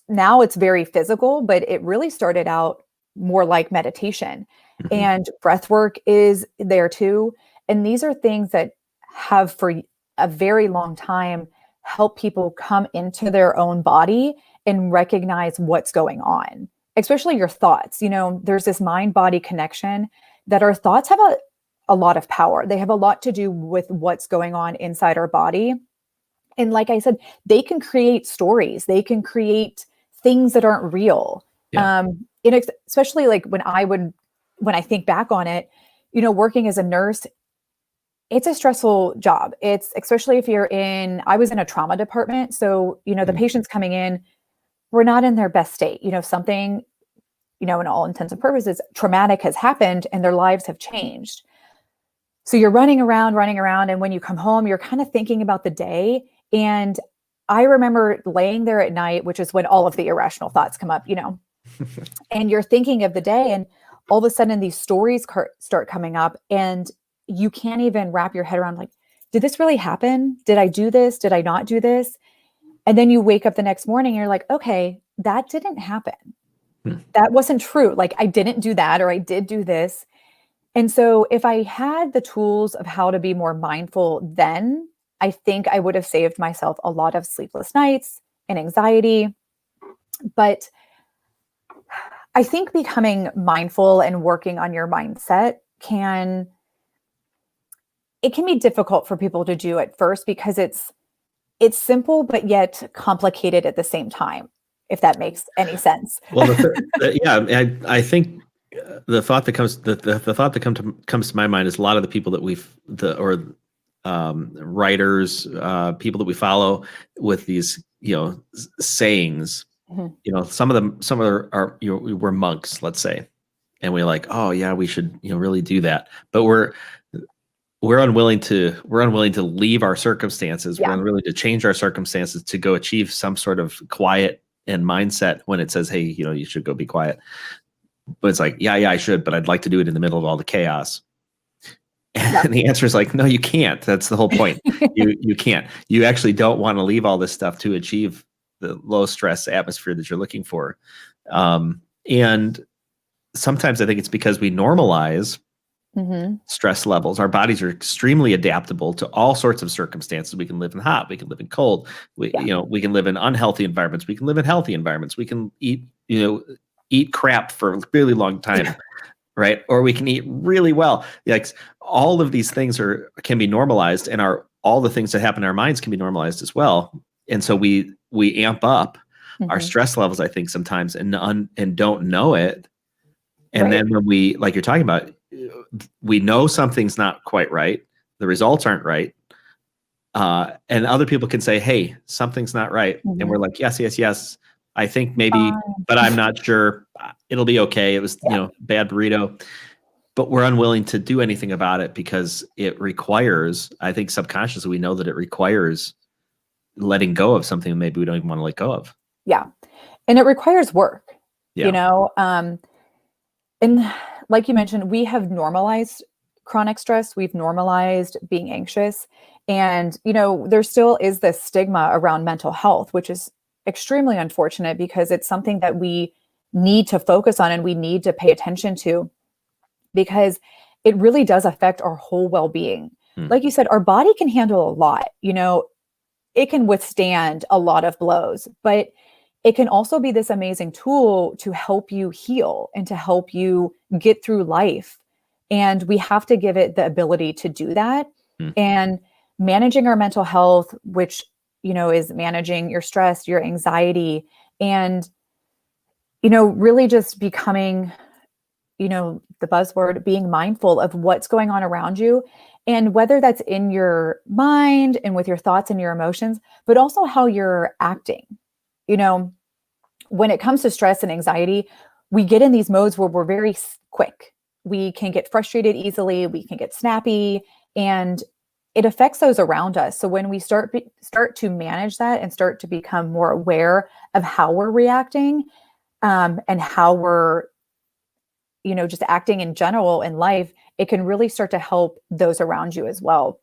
now it's very physical, but it really started out more like meditation. mhm. And breath work is there too. And these are things that have for a very long time helped people come into their own body and recognize what's going on, especially your thoughts. There's this mind body connection that our thoughts have a lot of power. They have a lot to do with what's going on inside our body. And like I said, they can create stories, they can create things that aren't real. Yeah. Especially like when I think back on it, working as a nurse, it's a stressful job. It's especially if I was in a trauma department. So, the Mm, patients coming in were not in their best state. Something, in all intents and purposes, traumatic has happened and their lives have changed. So you're running around, running around. And when you come home, you're kind of thinking about the day. And I remember laying there at night, which is when all of the irrational thoughts come up, and you're thinking of the day. And all of a sudden, these stories start coming up. And you can't even wrap your head around, like, did this really happen? Did I do this? Did I not do this? And then you wake up the next morning and you're like, okay, that didn't happen. mm. That wasn't true. Like, I didn't do that, or I did do this. And so if I had the tools of how to be more mindful then, I think I would have saved myself a lot of sleepless nights and anxiety. But I think becoming mindful and working on your mindset can be difficult for people to do at first, because it's simple but yet complicated at the same time, if that makes any sense. Well, yeah, I think the thought that comes to my mind is a lot of the people that writers, people that we follow with these, sayings. Mhm. Some of them are we're monks, let's say, and we're like, oh yeah, we should really do that, but we're unwilling to leave our circumstances. We're Yeah. unwilling to change our circumstances to go achieve some sort of quiet and mindset when it says, hey, you should go be quiet. But it's like, yeah, I should, but I'd like to do it in the middle of all the chaos. Yeah. And the answer is like, no, you can't. That's the whole point. You can't. You actually don't want to leave all this stuff to achieve the low stress atmosphere that you're looking for. And sometimes I think it's because we normalize stress levels. Our bodies are extremely adaptable to all sorts of circumstances. We can live in hot, we can live in cold, we can live in unhealthy environments, we can live in healthy environments, we can eat crap for a really long time, right? Or we can eat really well. Like all of these things can be normalized, and all the things that happen in our minds can be normalized as well. And so we amp up our stress levels, I think, sometimes, and don't know it. And then when we, like you're talking about, we know something's not quite right, the results aren't right, and other people can say, hey, something's not right, and we're like, yes, I think maybe, but I'm not sure, it'll be okay, it was bad burrito. But we're unwilling to do anything about it because it requires, I think subconsciously we know that it requires letting go of something maybe we don't even want to let go of. Yeah. And it requires work, and like you mentioned, we have normalized chronic stress. We've normalized being anxious. And, there still is this stigma around mental health, which is extremely unfortunate because it's something that we need to focus on and we need to pay attention to, because it really does affect our whole well-being. Like you said, our body can handle a lot, it can withstand a lot of blows, but it can also be this amazing tool to help you heal and to help you get through life. And we have to give it the ability to do that. And managing our mental health, which, is managing your stress, your anxiety, and, really just becoming, the buzzword, being mindful of what's going on around you. And whether that's in your mind and with your thoughts and your emotions, but also how you're acting. When it comes to stress and anxiety, we get in these modes where we're very quick. We can get frustrated easily. We can get snappy, and it affects those around us. So when we start to manage that and start to become more aware of how we're reacting, and how we're, just acting in general in life, it can really start to help those around you as well.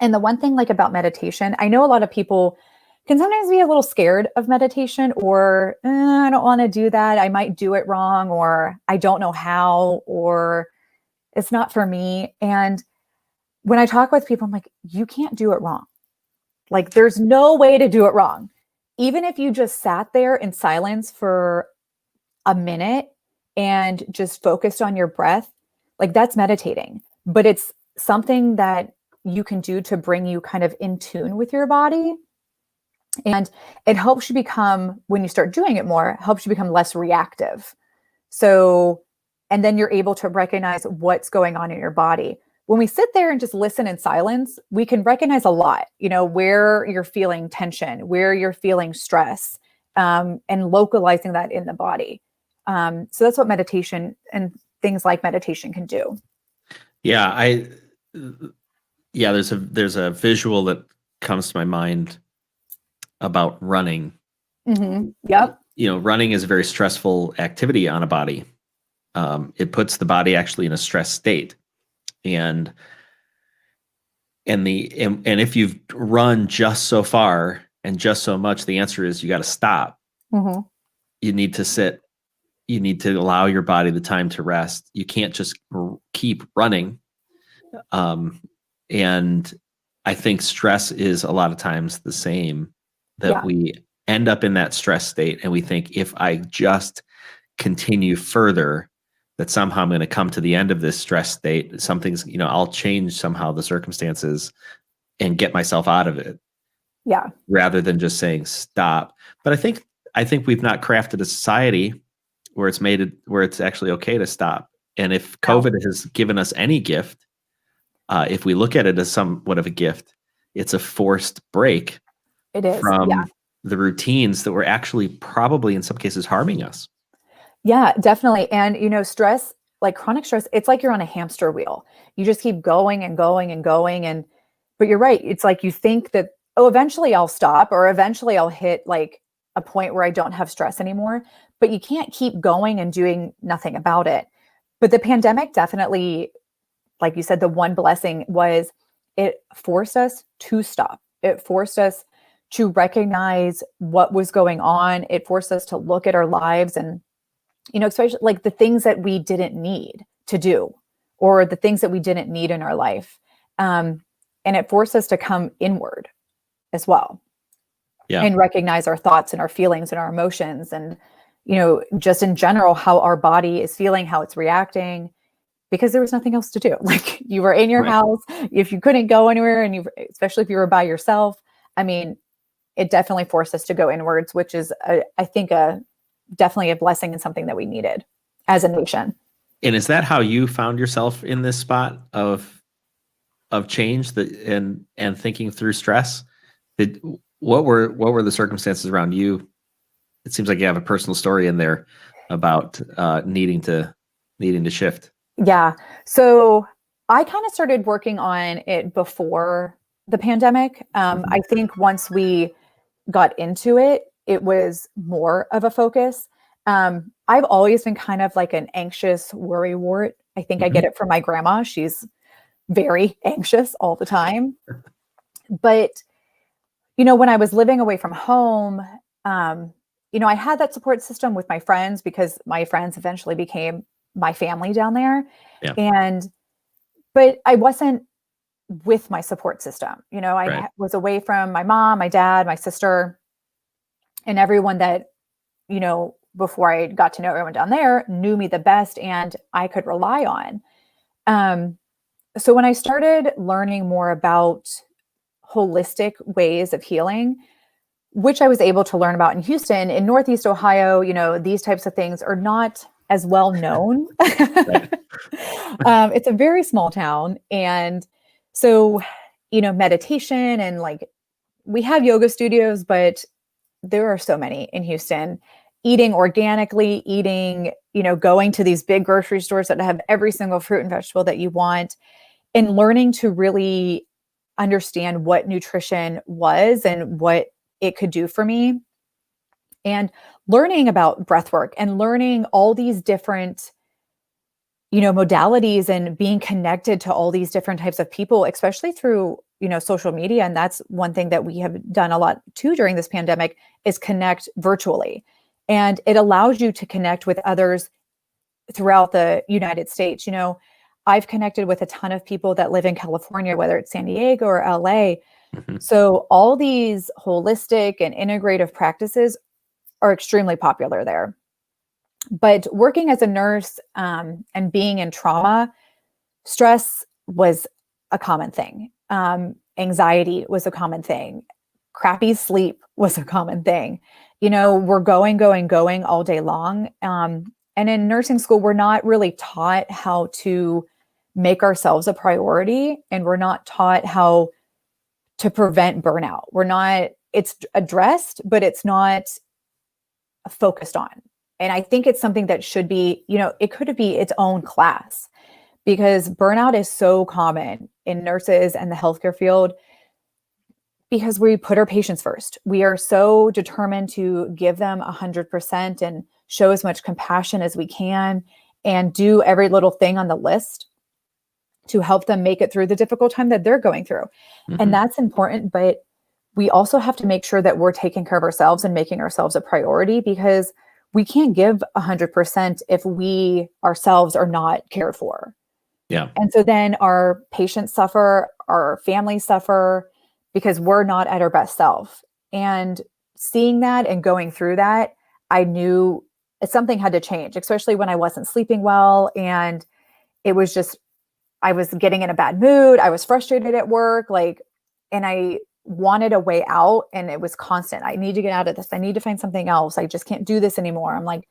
And the one thing about meditation, I know a lot of people can sometimes be a little scared of meditation, or I don't want to do that, I might do it wrong, or I don't know how, or it's not for me. And when I talk with people, I'm like, you can't do it wrong. There's no way to do it wrong. Even if you just sat there in silence for a minute and just focused on your breath, that's meditating. But it's something that you can do to bring you kind of in tune with your body. And it helps you become, when you start doing it more, helps you become less reactive. So, and then you're able to recognize what's going on in your body. When we sit there and just listen in silence, we can recognize a lot, where you're feeling tension, where you're feeling stress, and localizing that in the body. So that's what meditation and things like meditation can do. Yeah, there's a visual that comes to my mind about running. Yep. Running is a very stressful activity on a body. It puts the body actually in a stress state, and if you've run just so far and just so much, the answer is you got to stop. You need to sit. You need to allow your body the time to rest. You can't just keep running. And I think stress is a lot of times the same, that we end up in that stress state and we think, if I just continue further, that somehow I'm going to come to the end of this stress state. Something's, I'll change somehow the circumstances and get myself out of it. Yeah. Rather than just saying stop. But I think we've not crafted a society where it's actually okay to stop. And if COVID has given us any gift, if we look at it as somewhat of a gift, it's a forced break. It is from the routines that were actually probably in some cases harming us. Yeah, definitely. And, stress, like chronic stress, it's like you're on a hamster wheel. You just keep going and going and going. But you're right. It's like you think that, oh, eventually I'll stop, or eventually I'll hit a point where I don't have stress anymore. But you can't keep going and doing nothing about it. But the pandemic definitely, like you said, the one blessing was it forced us to stop. It forced us to recognize what was going on. It forced us to look at our lives and, especially the things that we didn't need to do, or the things that we didn't need in our life. And it forced us to come inward as well Yeah. and recognize our thoughts and our feelings and our emotions and, just in general, how our body is feeling, how it's reacting, because there was nothing else to do. Like, you were in your Right. house, if you couldn't go anywhere, and especially if you were by yourself, I mean, it definitely forced us to go inwards, which is, I think, definitely a blessing and something that we needed as a nation. And is that how you found yourself in this spot of change, and thinking through stress? What were the circumstances around you? It seems like you have a personal story in there about needing to shift. Yeah. So I kind of started working on it before the pandemic. I think once we got into it, it was more of a focus. I've always been kind of like an anxious worrywart. I think I get it from my grandma. She's very anxious all the time. But, when I was living away from home, I had that support system with my friends because my friends eventually became my family down there. Yeah. But I wasn't with my support system. I Right. was away from my mom, my dad, my sister, and everyone that, before I got to know everyone down there, knew me the best and I could rely on. So when I started learning more about holistic ways of healing, which I was able to learn about in Houston, in Northeast Ohio, these types of things are not as well known. Right. It's a very small town. And so, meditation and like we have yoga studios, but there are so many in Houston. Eating organically, going to these big grocery stores that have every single fruit and vegetable that you want, and learning to really understand what nutrition was and what it could do for me, and learning about breath work and learning all these different modalities and being connected to all these different types of people, especially through social media. And that's one thing that we have done a lot too during this pandemic, is connect virtually. And it allows you to connect with others throughout the United States. I've connected with a ton of people that live in California, whether it's San Diego or LA. So all these holistic and integrative practices are extremely popular there. But working as a nurse and being in trauma, stress was a common thing. Anxiety was a common thing. Crappy sleep was a common thing. We're going all day long. And in nursing school, we're not really taught how to make ourselves a priority, and we're not taught how to prevent burnout. It's addressed, but it's not focused on. And I think it's something that should be, it could be its own class, because burnout is so common in nurses and the healthcare field because we put our patients first. We are so determined to give them 100% and show as much compassion as we can and do every little thing on the list to help them make it through the difficult time that they're going through. And that's important, but we also have to make sure that we're taking care of ourselves and making ourselves a priority, because we can't give 100% if we ourselves are not cared for. Yeah. And so then our patients suffer, our families suffer, because we're not at our best self. And seeing that and going through that, I knew something had to change, especially when I wasn't sleeping well. And it was just, I was getting in a bad mood. I was frustrated at work, and I wanted a way out, and it was constant. I need to get out of this. I need to find something else. I just can't do this anymore. I'm like,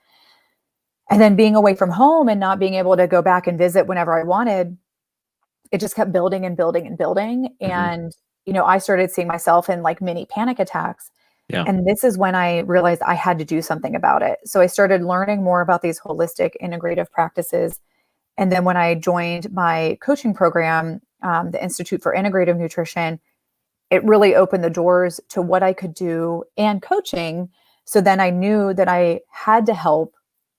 and then being away from home and not being able to go back and visit whenever I wanted, it just kept building and building and building. And, I started seeing myself in like mini panic attacks. Yeah. And this is when I realized I had to do something about it. So I started learning more about these holistic integrative practices. And then when I joined my coaching program, the Institute for Integrative Nutrition, it really opened the doors to what I could do and coaching. So then I knew that I had to help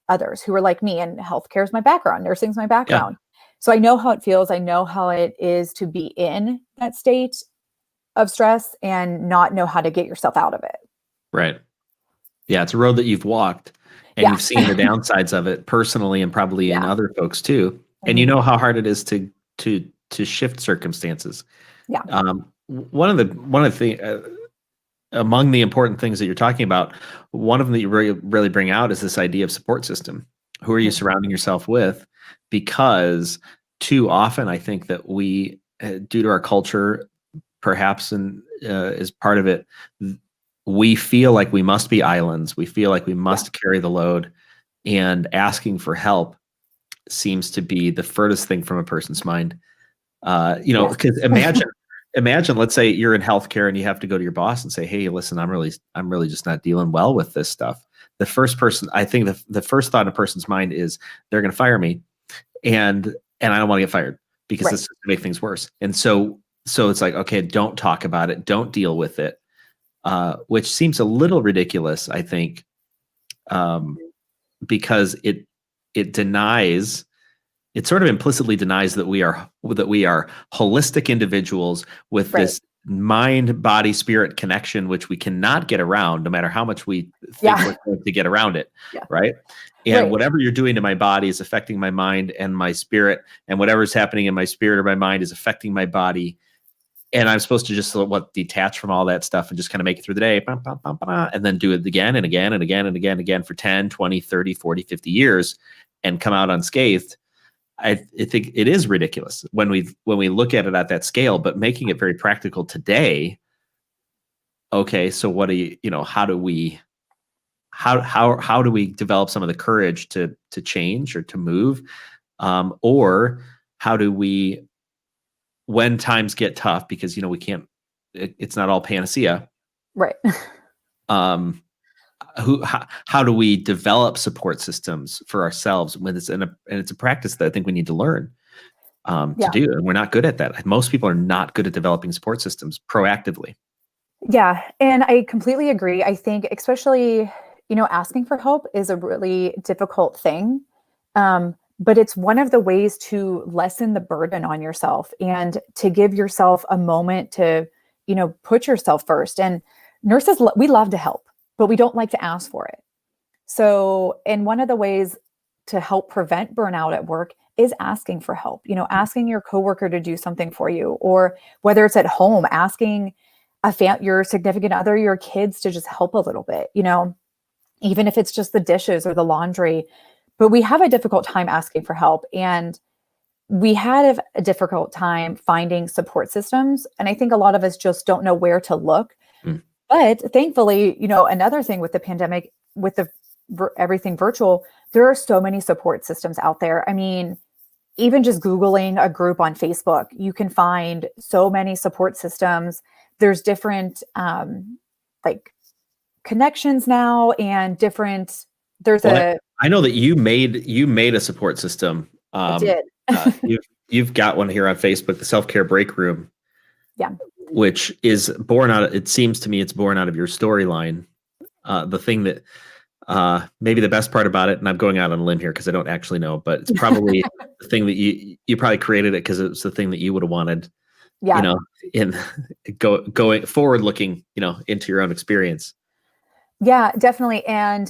others who were like me, and healthcare is my background, nursing is my background. So I know how it feels. I know how it is to be in that state of stress and not know how to get yourself out of it. Right. Yeah. It's a road that you've walked, and you've seen the downsides of it personally, and probably in other folks too. And you know how hard it is to shift circumstances. Yeah. One of the thing, among the important things that you're talking about, one of them that you really bring out is this idea of support system. Who are you surrounding yourself with? Because too often, I think that we, due to our culture, perhaps, and is part of it, we feel like we must be islands. We feel like we must carry the load, and asking for help seems to be the furthest thing from a person's mind. Because imagine, let's say you're in healthcare and you have to go to your boss and say, "Hey, listen, I'm really just not dealing well with this stuff." The first person, I think, the first thought in a person's mind is they're going to fire me, and I don't want to get fired because this is going to make things worse. And so it's like, okay, don't talk about it, don't deal with it, which seems a little ridiculous, I think, because it denies. It sort of implicitly denies that we are holistic individuals with this mind, body, spirit connection, which we cannot get around, no matter how much we think we're going to get around it, right? And whatever you're doing to my body is affecting my mind and my spirit, and whatever's happening in my spirit or my mind is affecting my body. And I'm supposed to just detach from all that stuff and just kind of make it through the day, and then do it again and again and again and again and again for 10, 20, 30, 40, 50 years and come out unscathed. I think it is ridiculous when we look at it at that scale, but making it very practical today. Okay, so what do how do we develop some of the courage to change or to move, or how do we, when times get tough, because we can't, it's not all panacea, right? How do we develop support systems for ourselves when it's and it's a practice that I think we need to learn to do, and we're not good at that. Most people are not good at developing support systems proactively. Yeah, and I completely agree. I think especially asking for help is a really difficult thing, but it's one of the ways to lessen the burden on yourself and to give yourself a moment to put yourself first. And nurses, we love to help, but we don't like to ask for it. So, and one of the ways to help prevent burnout at work is asking for help, asking your coworker to do something for you, or whether it's at home, asking your significant other, your kids to just help a little bit, even if it's just the dishes or the laundry. But we have a difficult time asking for help. And we had a difficult time finding support systems. And I think a lot of us just don't know where to look. But thankfully, another thing with the pandemic, with everything virtual, there are so many support systems out there. I mean, even just Googling a group on Facebook, you can find so many support systems. There's different connections now, and different. I know that you made a support system. I did. You've got one here on Facebook, the Self-Care Break Room. Yeah. Which is born out of, it seems to me it's born out of your storyline. The thing that maybe the best part about it, and I'm going out on a limb here because I don't actually know, but it's probably the thing that you probably created it because it's the thing that you would have wanted, in going forward looking, into your own experience. Yeah, definitely. And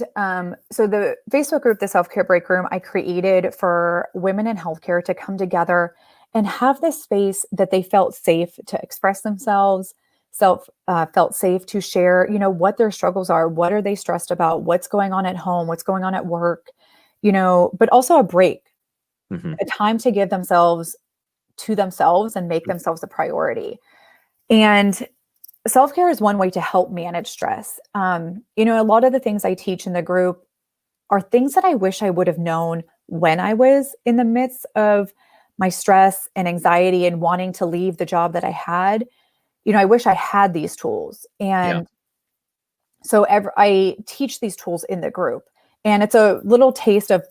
so the Facebook group, the Self-Care Break Room, I created for women in healthcare to come together and have this space that they felt safe to express themselves, felt safe to share, what their struggles are, what are they stressed about, what's going on at home, what's going on at work, but also a break, a time to give themselves to themselves and make themselves a priority. And self-care is one way to help manage stress. A lot of the things I teach in the group are things that I wish I would have known when I was in the midst of my stress and anxiety and wanting to leave the job that I had. I wish I had these tools. And so I teach these tools in the group, and it's a little taste of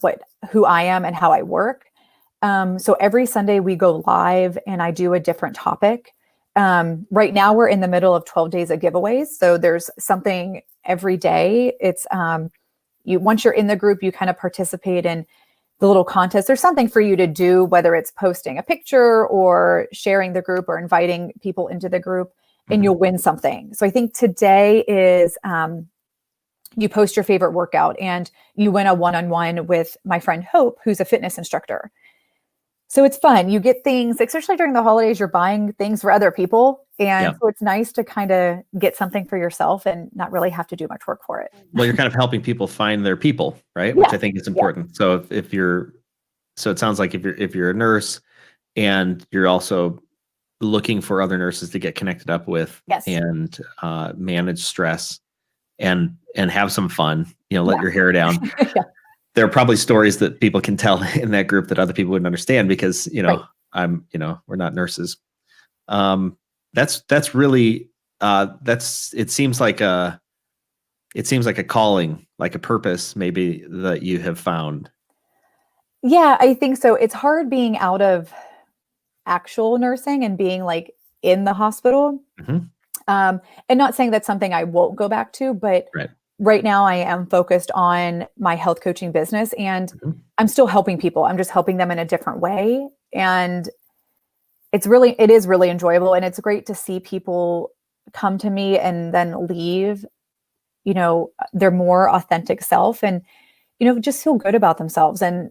who I am and how I work. So every Sunday we go live and I do a different topic. Right now we're in the middle of 12 days of giveaways. So there's something every day. It's once you're in the group, you kind of participate in the little contest. There's something for you to do, whether it's posting a picture or sharing the group or inviting people into the group, and you'll win something. So I think today is you post your favorite workout and you win a one-on-one with my friend Hope, who's a fitness instructor. So it's fun. You get things, especially during the holidays, you're buying things for other people. And Yeah. so it's nice to kind of get something for yourself and not really have to do much work for it. Well, you're kind of helping people find their people, right? Yeah. Which I think is important. So so it sounds like if you're a nurse and you're also looking for other nurses to get connected up with Yes. and manage stress and have some fun, let your hair down. Yeah. There are probably stories that people can tell in that group that other people wouldn't understand because, Right. we're not nurses. That's really, it seems like a calling, like a purpose maybe that you have found. Yeah, I think so. It's hard being out of actual nursing and being like in the hospital. Mhm. And not saying that's something I won't go back to, but Right. right now I am focused on my health coaching business and Mhm. I'm still helping people. I'm just helping them in a different way. And it is really enjoyable. And it's great to see people come to me and then leave, their more authentic self and, just feel good about themselves. And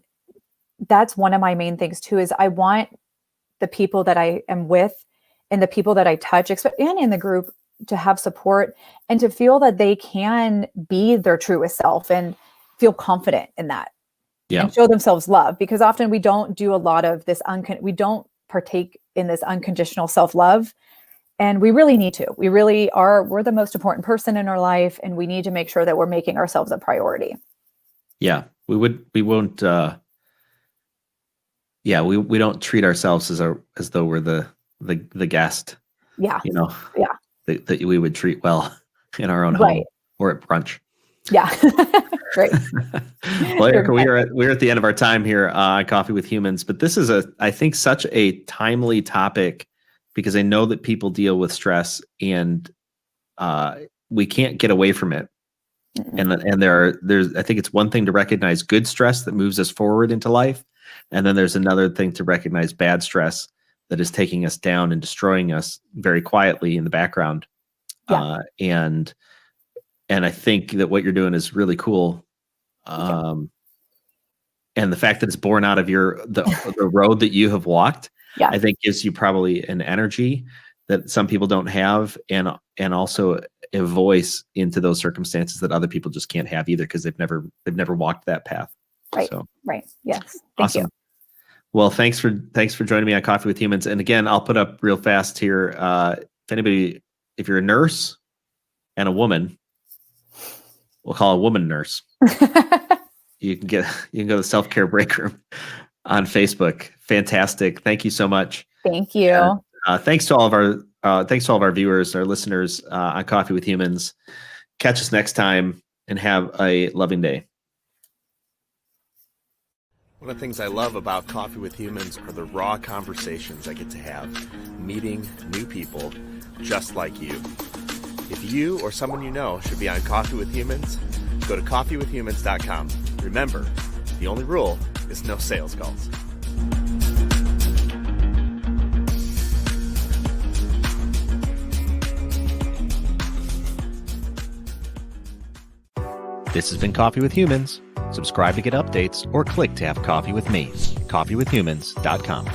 that's one of my main things too, is I want the people that I am with and the people that I touch, and in the group, to have support and to feel that they can be their truest self and feel confident in that. Yeah. And show themselves love, because often we don't do a lot of this, we don't partake in this unconditional self-love. And we really need to. We're the most important person in our life, and we need to make sure that we're making ourselves a priority. Yeah. We won't, we don't treat ourselves as though we're the guest. Yeah. Yeah. That we would treat well in our own Right. home or at brunch. Yeah. Right. Well, Erica, we're at the end of our time here on Coffee with Humans, but this is I think such a timely topic because I know that people deal with stress and we can't get away from it. Mm-mm. And there's I think it's one thing to recognize good stress that moves us forward into life, and then there's another thing to recognize bad stress that is taking us down and destroying us very quietly in the background. Yeah. And I think that what you're doing is really cool. And the fact that it's born out of the road that you have walked, Yeah. I think gives you probably an energy that some people don't have, and also a voice into those circumstances that other people just can't have either because they've never walked that path. Right. So Right. Yes. Thank you. Well, thanks for joining me on Coffee with Humans. And again, I'll put up real fast here. If you're a nurse and a woman, we'll call a woman nurse. You can go to the Self-Care Break Room on Facebook. Fantastic. Thank you so much. Thank you. And, thanks to all of our viewers, our listeners on Coffee with Humans. Catch us next time and have a loving day. One of the things I love about Coffee with Humans are the raw conversations I get to have, meeting new people just like you. If you or someone you know should be on Coffee with Humans, go to coffeewithhumans.com. Remember, the only rule is no sales calls. This has been Coffee with Humans. Subscribe to get updates or click to have coffee with me. coffeewithhumans.com.